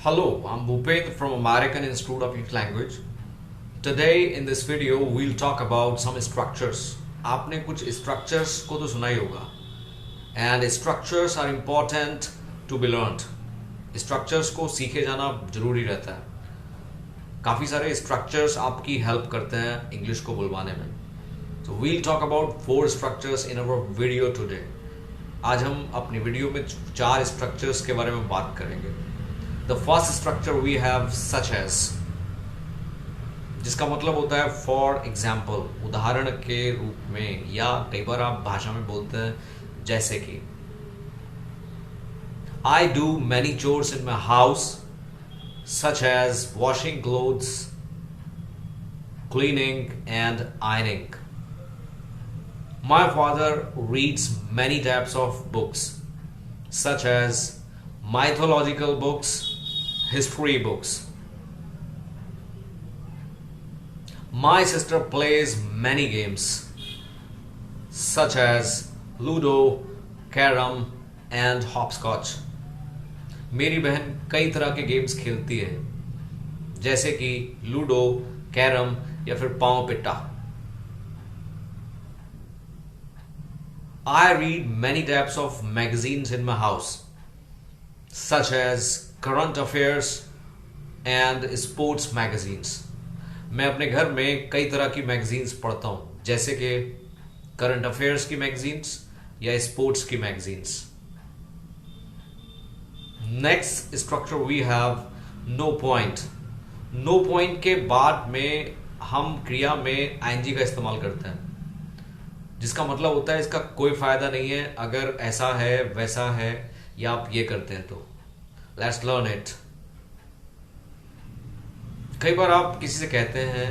Hello, I'm Bhupendra from American Institute of English Language. Today in this video we'll talk about some structures. आपने कुछ structures को तो सुना ही होगा. And structures are important to be learned. Structures को सीखे जाना जरूरी रहता है. काफ़ी सारे structures आपकी help करते हैं English को बुलवाने में. So we'll talk about 4 structures in our video today. आज हम अपनी वीडियो में 4 structures के बारे में बात करेंगे. The first structure we have such as, जिसका मतलब होता है for example, उदाहरण के रूप में, या कई बार आप भाषा में बोलते हैं जैसे कि I do many chores in my house such as washing clothes, cleaning and ironing. My father reads many types of books such as mythological books, history books. My sister plays many games such as Ludo, Carom and Hopscotch. मेरी बहन कई तरह के games खेलती है जैसे कि ludo, carrom या फिर पांव पिट्टा. I read many types of magazines in my house such as current affairs and sports magazines. मैं अपने घर में कई तरह की मैगजीन्स पढ़ता हूँ जैसे कि करंट अफेयर्स की मैगजीन्स या स्पोर्ट्स की magazines. Next structure we have no point. No point के बाद में हम क्रिया में आईएनजी का इस्तेमाल करते हैं जिसका मतलब होता है इसका कोई फायदा नहीं है अगर ऐसा है वैसा है या आप ये करते हैं तो. Let's learn it. कई बार आप किसी से कहते हैं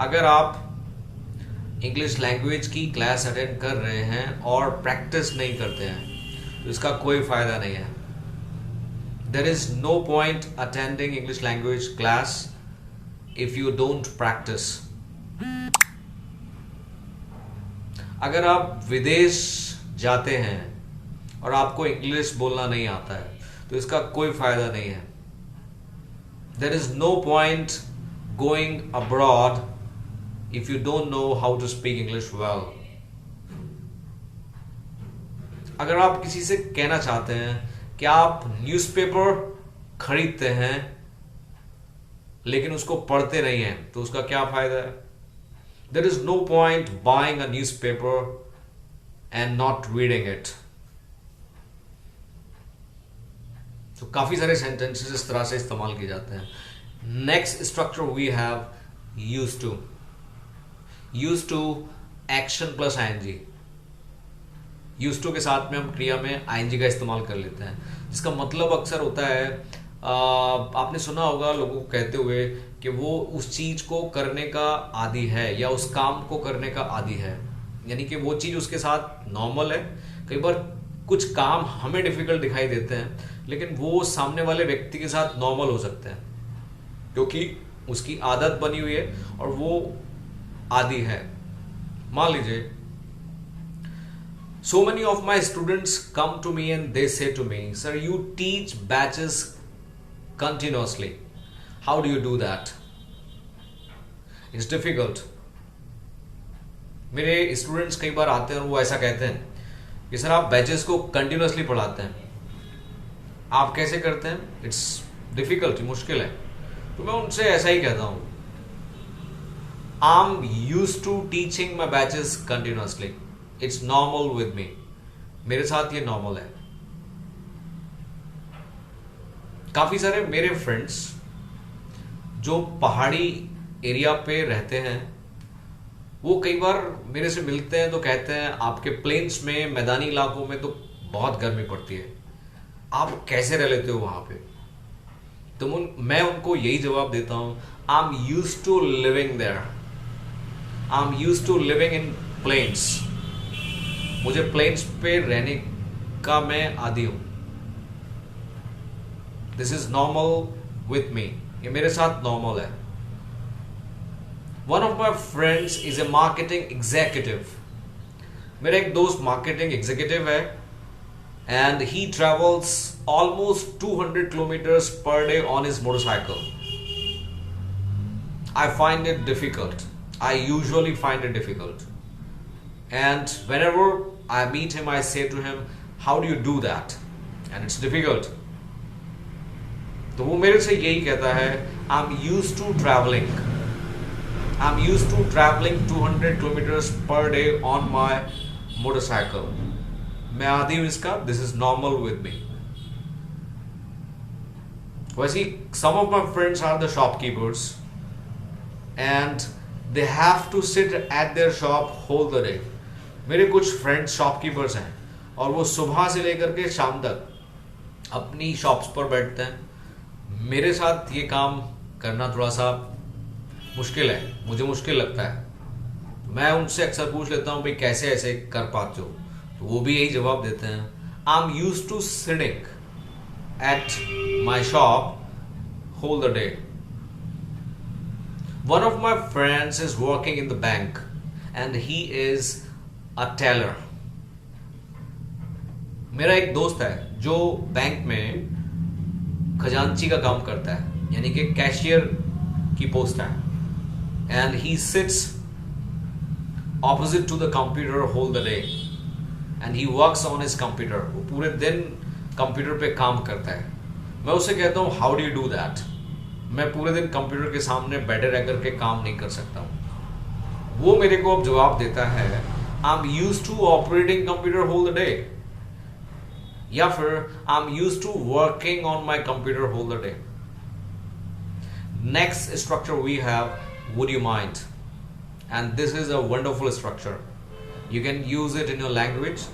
अगर आप इंग्लिश लैंग्वेज की क्लास अटेंड कर रहे हैं और प्रैक्टिस नहीं करते हैं तो इसका कोई फायदा नहीं है. There is no point attending English language class if you don't practice. अगर आप विदेश जाते हैं और आपको इंग्लिश बोलना नहीं आता है तो इसका कोई फायदा नहीं है. There is no point going abroad if you don't know how to speak English well. अगर आप किसी से कहना चाहते हैं कि आप न्यूज़पेपर खरीदते हैं लेकिन उसको पढ़ते नहीं हैं तो उसका क्या फायदा है. There is no point buying a newspaper and not reading it. तो काफी सारे sentences इस तरह से इस्तेमाल किए जाते हैं. Next structure we have used to. Used to action plus ing. Used to के साथ में हम क्रिया में ing का इस्तेमाल कर लेते हैं जिसका मतलब अक्सर होता है आपने सुना होगा लोगों को कहते हुए कि वो उस चीज को करने का आदी है या उस काम को करने का आदी है, यानी कि वो चीज उसके साथ नॉर्मल है. कई बार कुछ काम हमें डिफिकल्ट दिखाई देते हैं लेकिन वो सामने वाले व्यक्ति के साथ नॉर्मल हो सकते हैं क्योंकि उसकी आदत बनी हुई है और वो आदी है. मान लीजिए so many of my students come to me and they say to me, sir, you teach batches continuously. How do you do that? It's difficult. मेरे स्टूडेंट्स कई बार आते हैं और वो ऐसा कहते हैं कि सर आप बैचेस को कंटिन्यूसली पढ़ाते हैं, आप कैसे करते हैं? इट्स डिफिकल्ट, मुश्किल है. तो मैं उनसे ऐसा ही कहता हूँ, I am used to teaching my batches continuously. It's normal with me. मेरे साथ ये नॉर्मल है. काफी सारे मेरे फ्रेंड्स जो पहाड़ी एरिया पे रहते हैं वो कई बार मेरे से मिलते हैं तो कहते हैं आपके प्लेन्स में, मैदानी इलाकों में तो बहुत गर्मी पड़ती है, आप कैसे रह लेते हो वहां पे. तो मैं उनको यही जवाब देता हूं, I am used to living there. I am used to living in plains. मुझे प्लेन्स पे रहने का मैं आदी हूं. This is normal with me. ये मेरे साथ नॉर्मल है. One of my friends is a marketing executive. मेरा एक दोस्त मार्केटिंग एग्जीक्यूटिव है and he travels almost 200 kilometers per day on his motorcycle. I find it difficult. I usually find it difficult. And whenever I meet him, I say to him, how do you do that? And it's difficult. तो वो मेरे से यही कहता है, I'm used to traveling. I'm used to traveling 200 kilometers per day on my motorcycle. मैं आदी हूँ इसका. This is normal with me. वैसे some of my friends are the shopkeepers and they have to sit at their shop whole the day. मेरे कुछ friends shopkeepers हैं और वो सुबह से लेकर के शाम तक अपनी शॉप्स पर बैठते हैं. मेरे साथ ये काम करना थोड़ा सा मुश्किल है, मुझे मुश्किल लगता है. मैं उनसे अक्सर पूछ लेता हूँ भाई कैसे ऐसे कर पाते हो, तो वो भी यही जवाब देते हैं, I am used to sitting at my shop whole the day. One of my friends is working in the bank and he is a tailor. मेरा एक दोस्त है जो बैंक में खजांची का काम करता है, यानी कि कैशियर की पोस्ट है. And he sits opposite to the computer whole the day and he works on his computer. वो पूरे दिन कंप्यूटर पे काम करता है. मैं उससे कहता हूँ how do you do that. मैं पूरे दिन कंप्यूटर के सामने बैठे रह करके काम नहीं कर सकता हूँ. वो मेरे को अब जवाब देता है, I am used to operating computer whole the day, या फिर I am used to working on my computer whole the day. Next structure we have would you mind. And this is a wonderful structure. You can use it in your language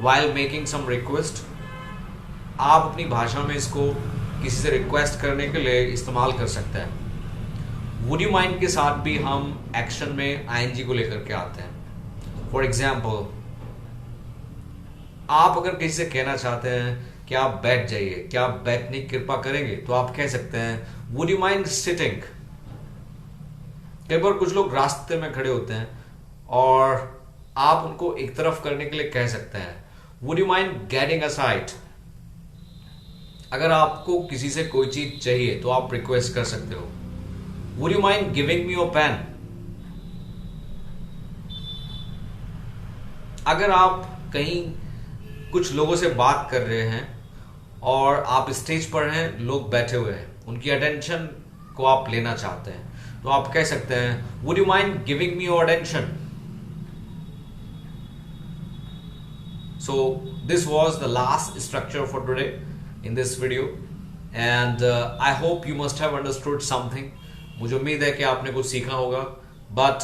while making some request. आप अपनी भाषा में इसको किसी से request करने के लिए इस्तेमाल कर सकते हैं. Would you mind के साथ भी हम एक्शन में ing को लेकर के आते हैं. फॉर एग्जाम्पल, आप अगर किसी से कहना चाहते हैं कि आप बैठ जाइए, क्या आप बैठने की कृपा करेंगे, तो आप कह सकते हैं Would you mind sitting. कई बार कुछ लोग रास्ते में खड़े होते हैं और आप उनको एक तरफ करने के लिए कह सकते हैं would you mind getting aside. अगर आपको किसी से कोई चीज चाहिए तो आप रिक्वेस्ट कर सकते हो, would you mind giving me your pen. अगर आप कहीं कुछ लोगों से बात कर रहे हैं और आप स्टेज पर हैं, लोग बैठे हुए हैं, उनकी अटेंशन को आप लेना चाहते हैं, तो आप कह सकते हैं would you mind giving me your attention. So this was the last structure for today in this video and I hope you must have understood something. मुझे उम्मीद है कि आपने कुछ सीखा होगा, but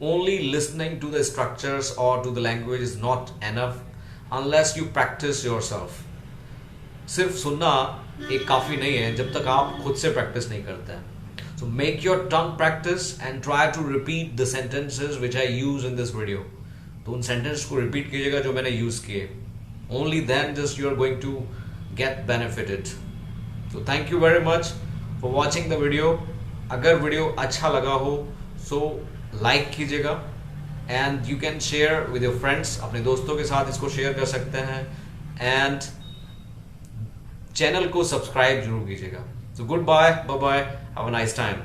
only listening to the structures और to the language is not enough unless you practise yourself. सिर्फ सुनना एक काफी नहीं है जब तक आप खुद से प्रैक्टिस नहीं करते हैं. So make your tongue practice and try to repeat the sentences which I use in this video. तो उन sentences को repeat कीजिएगा जो मैंने use किए. Only then just you are going to get benefited. So thank you very much for watching the video. अगर video अच्छा लगा हो so like कीजिएगा and you can share with your friends. अपने दोस्तों के साथ इसको share कर सकते हैं and चैनल को सब्सक्राइब जरूर कीजिएगा. So goodbye, bye bye, have a nice time.